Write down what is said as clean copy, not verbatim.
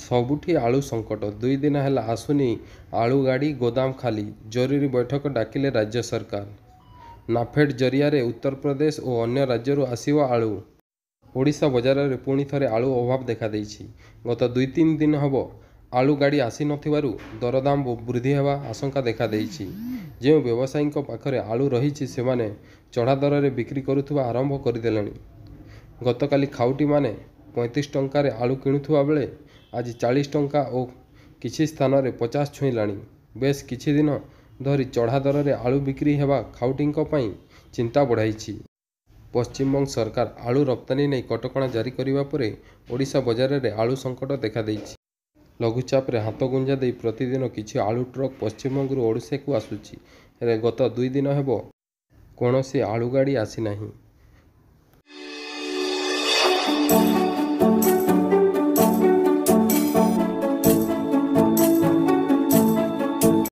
ସବୁଠି ଆଳୁ ସଙ୍କଟ। 2 ଦିନ ହେଲା ଆସୁନି ଆଳୁ ଗାଡ଼ି, ଗୋଦାମ ଖାଲି। ଜରୁରୀ ବୈଠକ ଡାକିଲେ ରାଜ୍ୟ ସରକାର। ନାଫେଡ଼ ଜରିଆରେ ଉତ୍ତରପ୍ରଦେଶ ଓ ଅନ୍ୟ ରାଜ୍ୟରୁ ଆସିବ ଆଳୁ। ଓଡ଼ିଶା ବଜାରରେ ପୁଣି ଥରେ ଆଳୁ ଅଭାବ ଦେଖାଦେଇଛି। ଗତ 2-3 ଦିନ ହେବ ଆଳୁ ଗାଡ଼ି ଆସିନଥିବାରୁ ଦରଦାମ ବୃଦ୍ଧି ହେବା ଆଶଙ୍କା ଦେଖାଦେଇଛି। ଯେଉଁ ବ୍ୟବସାୟୀଙ୍କ ପାଖରେ ଆଳୁ ରହିଛି ସେମାନେ ଚଢ଼ା ଦରରେ ବିକ୍ରି କରୁଥିବା ଆରମ୍ଭ କରିଦେଲେଣି। ଗତକାଲି ଖାଉଟିମାନେ 35 ଟଙ୍କାରେ ଆଳୁ କିଣୁଥିବା ବେଳେ ଆଜି 40 ଟଙ୍କା ଓ କିଛି ସ୍ଥାନରେ 50 ଛୁଇଁଲାଣି। ବେଶ କିଛି ଦିନ ଧରି ଚଢ଼ା ଦରରେ ଆଳୁ ବିକ୍ରି ହେବା ଖାଉଟିଙ୍କ ପାଇଁ ଚିନ୍ତା ବଢ଼ାଇଛି। ପଶ୍ଚିମବଙ୍ଗ ସରକାର ଆଳୁ ରପ୍ତାନି ନେଇ କଟକଣା ଜାରି କରିବା ପରେ ଓଡ଼ିଶା ବଜାରରେ ଆଳୁ ସଙ୍କଟ ଦେଖାଦେଇଛି। ଲଘୁଚାପରେ ହାତଗୁଞ୍ଜା ଦେଇ ପ୍ରତିଦିନ କିଛି ଆଳୁ ଟ୍ରକ୍ ପଶ୍ଚିମବଙ୍ଗରୁ ଓଡ଼ିଶାକୁ ଆସୁଛି। ହେଲେ ଗତ 2 ଦିନ ହେବ କୌଣସି ଆଳୁ ଗାଡ଼ି ଆସିନାହିଁ।